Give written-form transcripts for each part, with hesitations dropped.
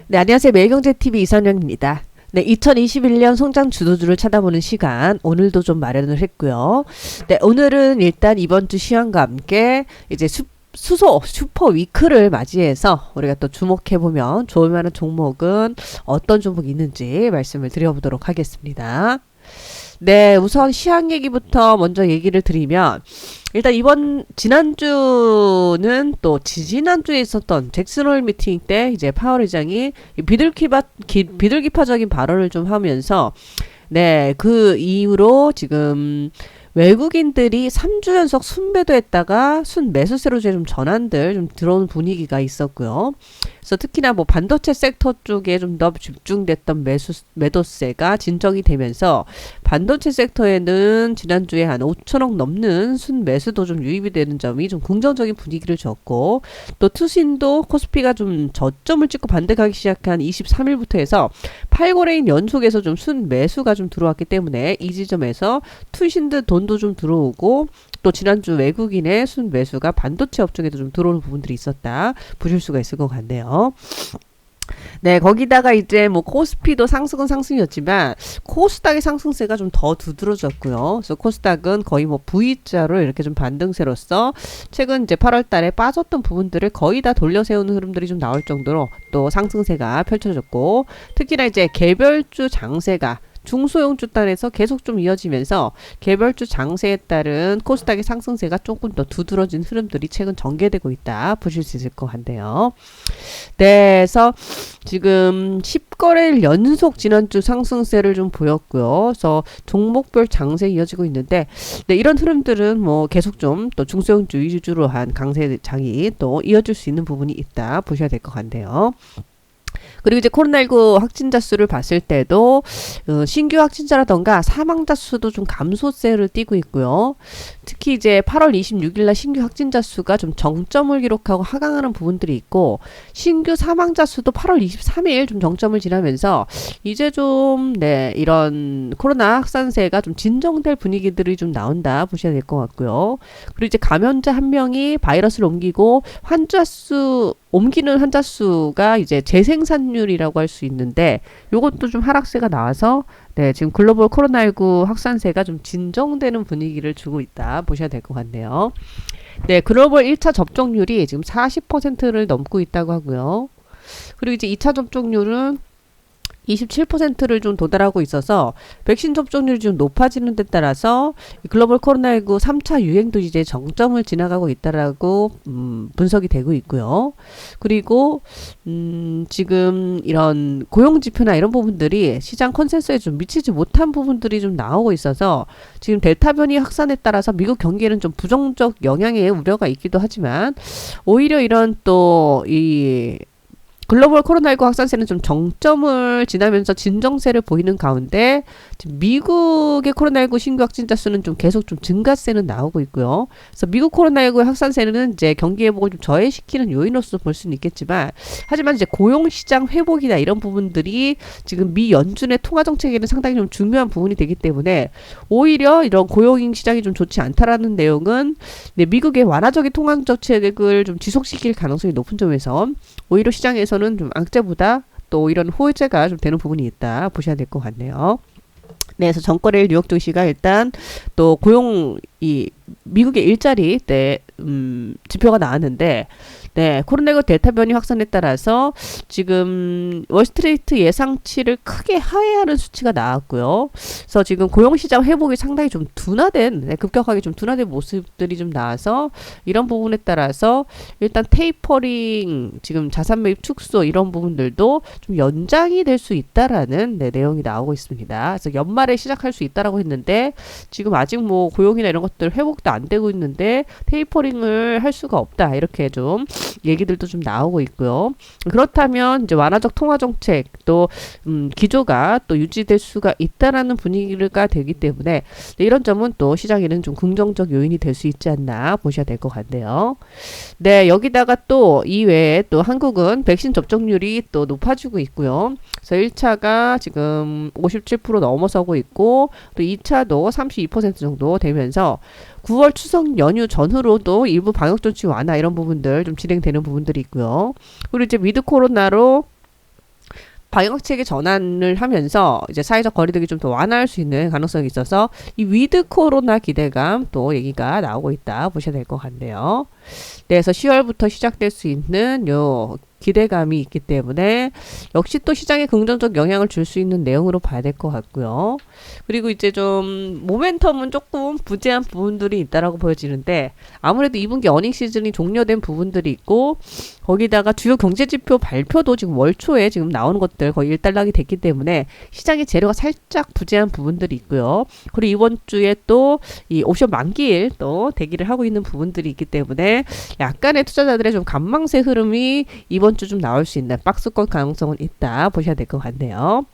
네, 안녕하세요. 매일경제TV 이선영입니다. 네, 2021년 성장 주도주를 찾아보는 시간 오늘도 좀 마련을 했고요. 네, 오늘은 일단 이번 주 시황과 함께 이제 수소 슈퍼 위크를 맞이해서 우리가 또 주목해보면 좋을 만한 종목은 어떤 종목이 있는지 말씀을 드려보도록 하겠습니다. 네, 우선 시황 얘기부터 먼저 얘기를 드리면 일단 지난주는 또 지지난주에 있었던 잭슨홀 미팅 때 이제 파월 의장이 비둘기파적인 발언을 좀 하면서 네, 그 이후로 지금 외국인들이 3주 연속 순매도했다가 순매수세로 좀 전환들 좀 들어오는 분위기가 있었고요. 그래서 특히나 뭐 반도체 섹터 쪽에 좀 더 집중됐던 매도세가 진정이 되면서 반도체 섹터에는 지난주에 한 5천억 넘는 순매수도 좀 유입이 되는 점이 좀 긍정적인 분위기를 줬고, 또 투신도 코스피가 좀 저점을 찍고 반등하기 시작한 23일부터 해서 8거래일 연속에서 좀 순매수가 좀 들어왔기 때문에 이 지점에서 투신들 돈도 좀 들어오고, 또 지난주 외국인의 순매수가 반도체 업종에도 좀 들어오는 부분들이 있었다 보실 수가 있을 것 같네요. 네, 거기다가 이제 뭐 코스피도 상승은 상승이었지만 코스닥의 상승세가 좀 더 두드러졌고요. 그래서 코스닥은 거의 뭐 V자로 이렇게 좀 반등세로서 최근 이제 8월 달에 빠졌던 부분들을 거의 다 돌려 세우는 흐름들이 좀 나올 정도로 또 상승세가 펼쳐졌고, 특히나 이제 개별주 장세가 중소형주 단에서 계속 좀 이어지면서 개별주 장세에 따른 코스닥의 상승세가 조금 더 두드러진 흐름들이 최근 전개되고 있다 보실 수 있을 것 같네요. 네, 그래서 지금 10거래일 연속 지난주 상승세를 좀 보였고요. 그래서 종목별 장세 이어지고 있는데, 네, 이런 흐름들은 뭐 계속 좀 또 중소형주 위주로 한 강세장이 또 이어질 수 있는 부분이 있다 보셔야 될 것 같네요. 그리고 이제 코로나19 확진자 수를 봤을 때도 신규 확진자라던가 사망자 수도 좀 감소세를 띠고 있고요. 특히 이제 8월 26일 날 신규 확진자 수가 좀 정점을 기록하고 하강하는 부분들이 있고, 신규 사망자 수도 8월 23일 좀 정점을 지나면서 이제 좀 네, 이런 코로나 확산세가 좀 진정될 분위기들이 좀 나온다 보셔야 될 것 같고요. 그리고 이제 감염자 한 명이 바이러스를 옮기고 옮기는 환자 수가 이제 재생산율이라고 할 수 있는데, 요것도 좀 하락세가 나와서 네, 지금 글로벌 코로나19 확산세가 좀 진정되는 분위기를 주고 있다 보셔야 될 것 같네요. 네, 글로벌 1차 접종률이 지금 40%를 넘고 있다고 하고요. 그리고 이제 2차 접종률은 27%를 좀 도달하고 있어서 백신 접종률이 좀 높아지는 데 따라서 글로벌 코로나19 3차 유행도 이제 정점을 지나가고 있다라고 분석이 되고 있고요. 그리고 지금 이런 고용 지표나 이런 부분들이 시장 컨센서스에 좀 미치지 못한 부분들이 좀 나오고 있어서 지금 델타 변이 확산에 따라서 미국 경기에는 좀 부정적 영향의 우려가 있기도 하지만, 오히려 이런 또 이 글로벌 코로나19 확산세는 좀 정점을 지나면서 진정세를 보이는 가운데 지금 미국의 코로나19 신규 확진자 수는 좀 계속 좀 증가세는 나오고 있고요. 그래서 미국 코로나19 확산세는 이제 경기 회복을 좀 저해시키는 요인으로서 볼 수는 있겠지만, 하지만 이제 고용시장 회복이나 이런 부분들이 지금 미 연준의 통화 정책에는 상당히 좀 중요한 부분이 되기 때문에 오히려 이런 고용 시장이 좀 좋지 않다라는 내용은 네, 미국의 완화적인 통화 정책을 좀 지속시킬 가능성이 높은 점에서 오히려 시장에서는 좀 악재보다 또 이런 호재가 좀 되는 부분이 있다 보셔야 될 것 같네요. 네, 그래서 전거래일 뉴욕 증시가 일단 또 미국의 일자리 때 지표가 나왔는데, 네, 코로나19 델타 변이 확산에 따라서 지금 월스트리트 예상치를 크게 하회하는 수치가 나왔고요. 그래서 지금 고용시장 회복이 상당히 좀 급격하게 좀 둔화된 모습들이 좀 나와서 이런 부분에 따라서 일단 테이퍼링, 지금 자산 매입 축소 이런 부분들도 좀 연장이 될 수 있다라는 네, 내용이 나오고 있습니다. 그래서 연말에 시작할 수 있다라고 했는데 지금 아직 뭐 고용이나 이런 것들 회복도 안 되고 있는데 테이퍼링을 할 수가 없다, 이렇게 좀 얘기들도 좀 나오고 있고요. 그렇다면 이제 완화적 통화 정책 또 기조가 또 유지될 수가 있다라는 분위기가 되기 때문에 네, 이런 점은 또 시장에는 좀 긍정적 요인이 될 수 있지 않나 보셔야 될 것 같네요. 네, 여기다가 또 이외에 또 한국은 백신 접종률이 또 높아지고 있고요. 그래서 1차가 지금 57% 넘어서고 있고, 또 2차도 32% 정도 되면서 9월 추석 연휴 전후로도 일부 방역조치 완화 이런 부분들 좀 진행되는 부분들이 있고요. 그리고 이제 위드 코로나로 방역 체계 전환을 하면서 이제 사회적 거리두기 좀 더 완화할 수 있는 가능성이 있어서 이 위드 코로나 기대감 또 얘기가 나오고 있다 보셔야 될 것 같네요. 네, 그래서 10월부터 시작될 수 있는 요 기대감이 있기 때문에 역시 또 시장에 긍정적 영향을 줄 수 있는 내용으로 봐야 될 것 같고요. 그리고 이제 좀 모멘텀은 조금 부재한 부분들이 있다라고 보여지는데 아무래도 2분기 어닝 시즌이 종료된 부분들이 있고 거기다가 주요 경제지표 발표도 지금 월 초에 지금 나오는 것들 거의 일단락이 됐기 때문에 시장의 재료가 살짝 부재한 부분들이 있고요. 그리고 이번 주에 또 이 옵션 만기일 또 대기를 하고 있는 부분들이 있기 때문에 약간의 투자자들의 좀 관망세 흐름이 이번 주 좀 나올 수 있는 박스권 가능성은 있다 보셔야 될 것 같네요.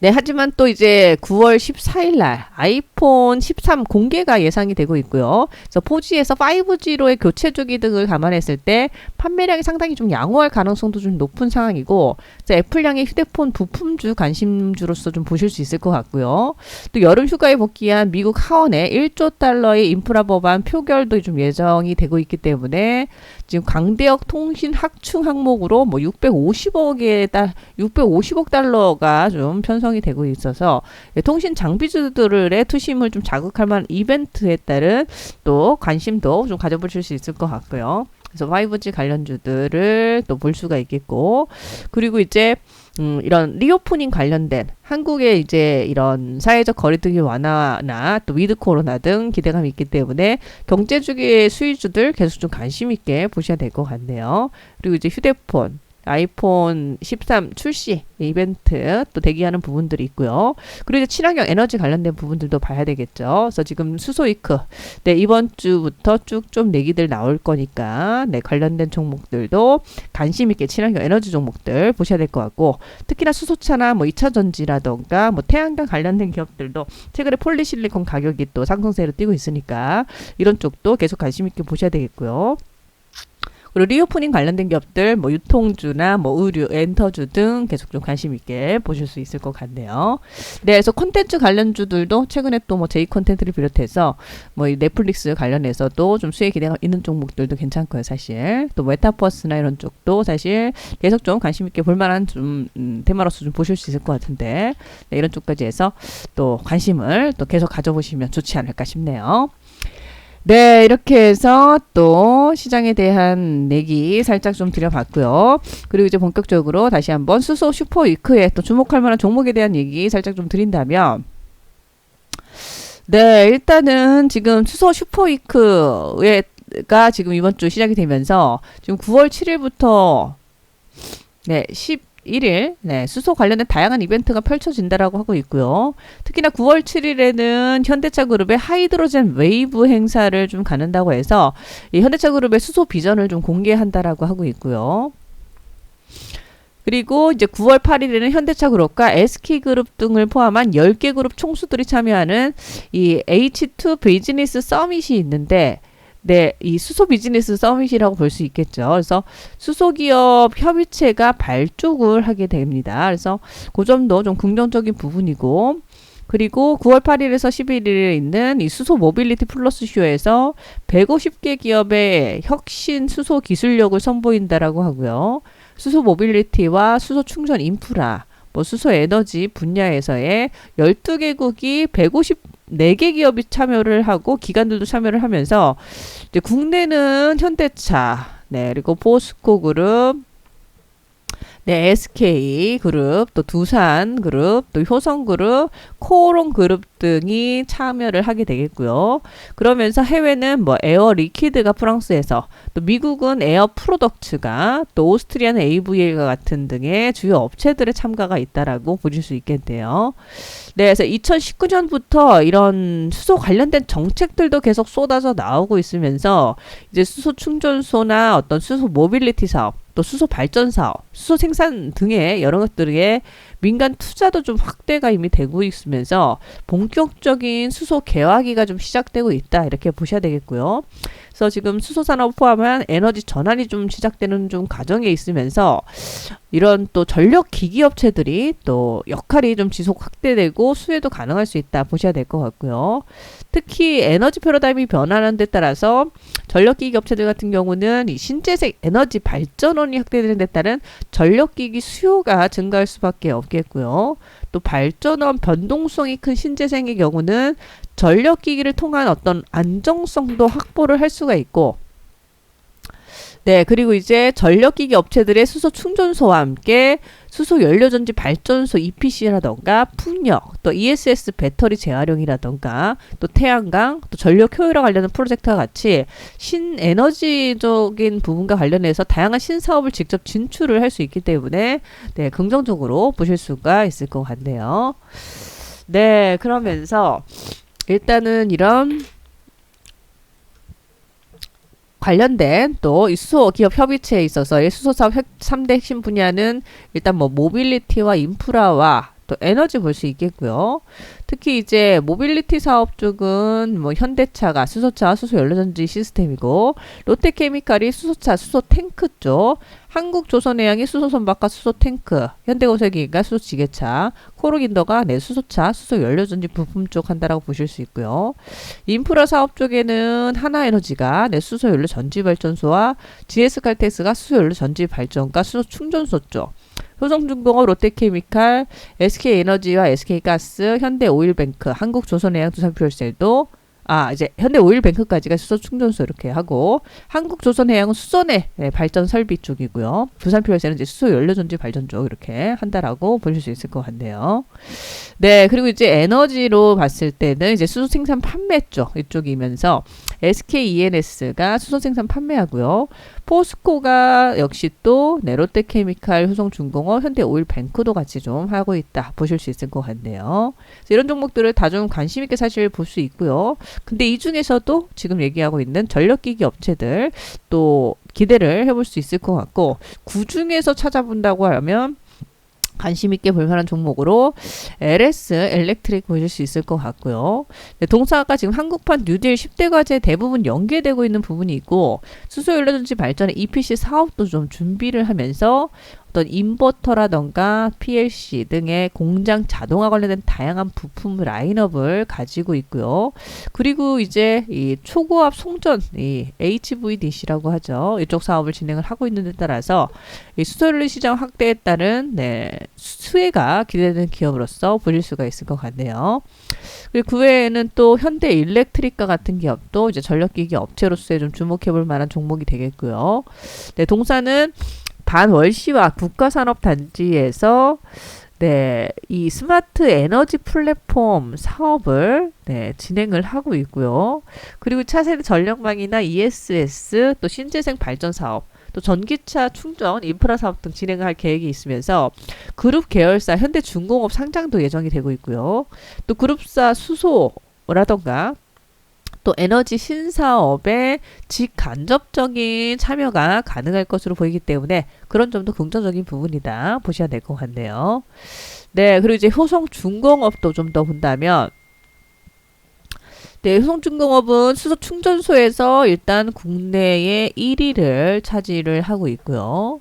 네, 하지만 또 이제 9월 14일 날 아이폰 13 공개가 예상이 되고 있고요. 그래서 4G에서 5G로의 교체 주기 등을 감안했을 때 판매량이 상당히 좀 양호할 가능성도 좀 높은 상황이고, 애플량의 휴대폰 부품주 관심주로서 좀 보실 수 있을 것 같고요. 또 여름 휴가에 복귀한 미국 하원의 1조 달러의 인프라 법안 표결도 좀 예정이 되고 있기 때문에 지금 강대역 통신 확충 항목으로 뭐 650억 달러가 좀 편성이 되고 있어서 통신 장비주들의 투심을 좀 자극할 만한 이벤트에 따른 또 관심도 좀 가져보실 수 있을 것 같고요. 그래서 5G 관련주들을 또 볼 수가 있겠고, 그리고 이제 이런 리오프닝 관련된 한국의 이제 이런 사회적 거리두기 완화나 또 위드 코로나 등 기대감이 있기 때문에 경제주기의 수혜주들 계속 좀 관심 있게 보셔야 될 것 같네요. 그리고 이제 휴대폰 아이폰 13 출시 이벤트 또 대기하는 부분들이 있고요. 그리고 이제 친환경 에너지 관련된 부분들도 봐야 되겠죠. 그래서 지금 수소이크 네, 이번 주부터 쭉 좀 내기들 나올 거니까 네, 관련된 종목들도 관심 있게 친환경 에너지 종목들 보셔야 될 것 같고, 특히나 수소차나 뭐 2차 전지라던가 뭐 태양광 관련된 기업들도 최근에 폴리실리콘 가격이 또 상승세로 뛰고 있으니까 이런 쪽도 계속 관심 있게 보셔야 되겠고요. 그리고 리오프닝 관련된 기업들, 뭐 유통주나 뭐 의류, 엔터주 등 계속 좀 관심 있게 보실 수 있을 것 같네요. 네, 그래서 콘텐츠 관련주들도 최근에 또 뭐 제이 콘텐츠를 비롯해서 뭐 넷플릭스 관련해서도 좀 수혜 기대가 있는 종목들도 괜찮고요, 사실. 또 메타버스나 이런 쪽도 사실 계속 좀 관심 있게 볼만한 좀 테마로서 좀 보실 수 있을 것 같은데, 네, 이런 쪽까지 해서 또 관심을 또 계속 가져보시면 좋지 않을까 싶네요. 네, 이렇게 해서 또 시장에 대한 내기 살짝 좀 드려봤고요. 그리고 이제 본격적으로 다시 한번 수소 슈퍼위크에 또 주목할 만한 종목에 대한 얘기 살짝 좀 드린다면, 네, 일단은 지금 수소 슈퍼위크가 지금 이번 주 시작이 되면서 지금 9월 7일부터 네, 11일 네, 수소 관련된 다양한 이벤트가 펼쳐진다라고 하고 있고요. 특히나 9월 7일에는 현대차 그룹의 하이드로젠 웨이브 행사를 좀 갖는다고 해서 이 현대차 그룹의 수소 비전을 좀 공개한다라고 하고 있고요. 그리고 이제 9월 8일에는 현대차 그룹과 SK그룹 등을 포함한 10개 그룹 총수들이 참여하는 이 H2 비즈니스 서밋이 있는데, 네, 이 수소 비즈니스 서밋이라고 볼 수 있겠죠. 그래서 수소기업 협의체가 발족을 하게 됩니다. 그래서 그 점도 좀 긍정적인 부분이고, 그리고 9월 8일에서 11일에 있는 이 수소 모빌리티 플러스 쇼에서 150개 기업의 혁신 수소 기술력을 선보인다라고 하고요. 수소 모빌리티와 수소 충전 인프라, 뭐 수소 에너지 분야에서의 12개국이 154개 기업이 참여를 하고 기관들도 참여를 하면서 이제 국내는 현대차, 네, 그리고 포스코 그룹, 네, SK 그룹, 또 두산 그룹, 또 효성 그룹, 코오롱 그룹 등이 참여를 하게 되겠고요. 그러면서 해외는 뭐 에어 리퀴드가 프랑스에서, 또 미국은 에어 프로덕츠가, 또 오스트리아는 AVA가 같은 등의 주요 업체들의 참가가 있다라고 보실 수 있겠네요. 네, 그래서 2019년부터 이런 수소 관련된 정책들도 계속 쏟아져 나오고 있으면서 이제 수소 충전소나 어떤 수소 모빌리티 사업, 또 수소 발전 사업, 수소 생산 등의 여러 것들의 민간 투자도 좀 확대가 이미 되고 있으면서 본격적인 수소 개화기가 좀 시작되고 있다, 이렇게 보셔야 되겠고요. 그래서 지금 수소 산업 포함한 에너지 전환이 좀 시작되는 좀 과정에 있으면서 이런 또 전력 기기 업체들이 또 역할이 좀 지속 확대되고 수혜도 가능할 수 있다 보셔야 될 것 같고요. 특히 에너지 패러다임이 변하는 데 따라서 전력 기기 업체들 같은 경우는 이 신재생 에너지 발전원이 확대되는 데 따른 전력 기기 수요가 증가할 수밖에 없겠고요. 또 발전원 변동성이 큰 신재생의 경우는 전력 기기를 통한 어떤 안정성도 확보를 할 수가 있고, 네, 그리고 이제 전력기기 업체들의 수소 충전소와 함께 수소 연료전지 발전소 EPC라던가 풍력, 또 ESS 배터리 재활용이라던가 또 태양광, 또 전력 효율화 관련된 프로젝트와 같이 신에너지적인 부분과 관련해서 다양한 신사업을 직접 진출을 할 수 있기 때문에 네, 긍정적으로 보실 수가 있을 것 같네요. 네, 그러면서 일단은 이런 관련된 또 이 수소 기업 협의체에 있어서의 수소 사업 3대 핵심 분야는 일단 뭐 모빌리티와 인프라와 또 에너지 볼 수 있겠고요. 특히 이제 모빌리티 사업 쪽은 뭐 현대차가 수소차 수소 연료전지 시스템이고, 롯데케미칼이 수소차 수소 탱크 쪽, 한국조선해양이 수소 선박과 수소 탱크, 현대고세기가 수소 지게차, 코르긴더가 네 수소차 수소 연료전지 부품 쪽 한다라고 보실 수 있고요. 인프라 사업 쪽에는 하나에너지가 네 수소 연료 전지 발전소와 GS칼텍스가 수소 연료 전지 발전과 수소 충전소 쪽, 효성중공업, 롯데케미칼, SK에너지와 SK가스, 현대오일뱅크, 한국조선해양, 두산퓨얼셀도 이제 현대오일뱅크까지가 수소 충전소 이렇게 하고, 한국조선해양은 수소내 발전 설비 쪽이고요. 두산퓨얼셀은 이제 수소 연료전지 발전 쪽 이렇게 한다라고 보실 수 있을 것 같네요. 네, 그리고 이제 에너지로 봤을 때는 이제 수소 생산 판매 쪽 이쪽이면서 SKENS가 수소 생산 판매하고요. 포스코가 역시 또 롯데케미칼, 효성중공업, 현대오일뱅크도 같이 좀 하고 있다 보실 수 있을 것 같네요. 이런 종목들을 다 좀 관심 있게 사실 볼 수 있고요. 근데 이 중에서도 지금 얘기하고 있는 전력기기 업체들 또 기대를 해볼 수 있을 것 같고, 그 중에서 찾아본다고 하면 관심 있게 볼 만한 종목으로 LS 엘렉트릭 보실 수 있을 것 같고요. 네, 동사가 지금 한국판 뉴딜 10대 과제에 대부분 연계되고 있는 부분이 있고, 수소 연료전지 발전의 EPC 사업도 좀 준비를 하면서 어떤 인버터라던가 PLC 등의 공장 자동화 관련된 다양한 부품 라인업을 가지고 있고요. 그리고 이제 이 초고압 송전, 이 HVDC라고 하죠. 이쪽 사업을 진행을 하고 있는 데 따라서 이 수소연료 시장 확대에 따른 수혜가 기대되는 기업으로서 보실 수가 있을 것 같네요. 그리고 그 외에는 또 현대 일렉트릭과 같은 기업도 이제 전력기기 업체로서의 좀 주목해 볼 만한 종목이 되겠고요. 네, 동사는 반월시와 국가산업단지에서 이 스마트 에너지 플랫폼 사업을 진행을 하고 있고요. 그리고 차세대 전력망이나 ESS, 또 신재생 발전 사업, 또 전기차 충전, 인프라 사업 등 진행할 계획이 있으면서 그룹 계열사 현대중공업 상장도 예정이 되고 있고요. 또 그룹사 수소라던가 또 에너지 신사업에 직간접적인 참여가 가능할 것으로 보이기 때문에 그런 점도 긍정적인 부분이다 보셔야 될 것 같네요. 네, 그리고 이제 효성중공업도 좀 더 본다면, 네, 효성중공업은 수소 충전소에서 일단 국내의 1위를 차지를 하고 있고요.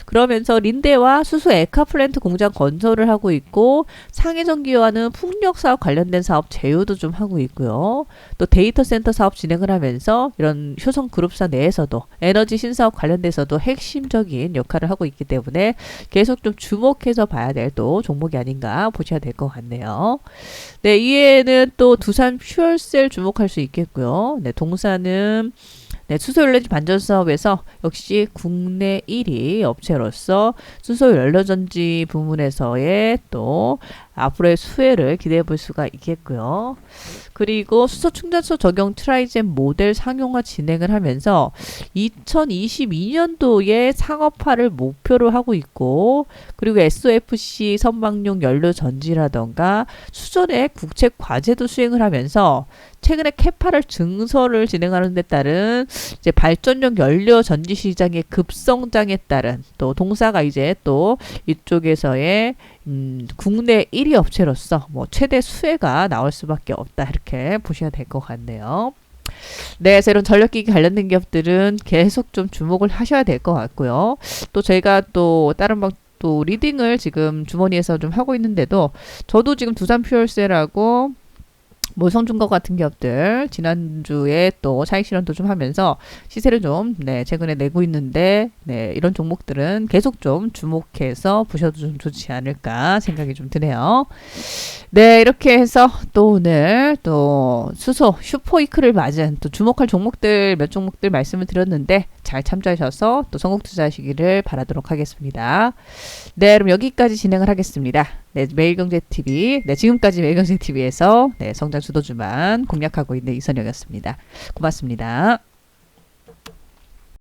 그러면서 린데와 수소 에카플랜트 공장 건설을 하고 있고, 상해전기와는 풍력 사업 관련된 사업 제휴도 좀 하고 있고요. 또 데이터 센터 사업 진행을 하면서 이런 효성 그룹사 내에서도 에너지 신사업 관련돼서도 핵심적인 역할을 하고 있기 때문에 계속 좀 주목해서 봐야 될 또 종목이 아닌가 보셔야 될 것 같네요. 네, 이외에는 또 두산 퓨얼셀 주목할 수 있겠고요. 네, 동사는 수소연료전지 반전 사업에서 역시 국내 1위 업체로서 수소연료전지 부문에서의 또 앞으로의 수혜를 기대해 볼 수가 있겠고요. 그리고 수소 충전소 적용 트라이젠 모델 상용화 진행을 하면서 2022년도에 상업화를 목표로 하고 있고, 그리고 SOFC 선박용 연료 전지라던가 수전의 국책 과제도 수행을 하면서 최근에 캐파를 증설을 진행하는 데 따른 이제 발전용 연료 전지 시장의 급성장에 따른 또 동사가 이제 또 이쪽에서의 국내 1위 업체로서 뭐 최대 수혜가 나올 수밖에 없다 이렇게 보셔야 될 것 같네요. 네, 그래서 이런 전력기기 관련된 기업들은 계속 좀 주목을 하셔야 될 것 같고요. 또 저희가 또 다른 또 리딩을 지금 주머니에서 좀 하고 있는데도 저도 지금 두산퓨얼셀하고 몰성중거 같은 기업들 지난주에 또 차익 실현도 좀 하면서 시세를 좀 최근에 내고 있는데 이런 종목들은 계속 좀 주목해서 보셔도 좀 좋지 않을까 생각이 좀 드네요. 네, 이렇게 해서 또 오늘 또 수소 슈퍼이크를 맞은 또 주목할 종목들 몇 종목들 말씀을 드렸는데 잘 참조하셔서 또 성공 투자하시기를 바라도록 하겠습니다. 네, 그럼 여기까지 진행을 하겠습니다. 네, 매일경제TV, 지금까지 매일경제TV에서 성장 주도주만 공략하고 있는 이선영이었습니다. 고맙습니다.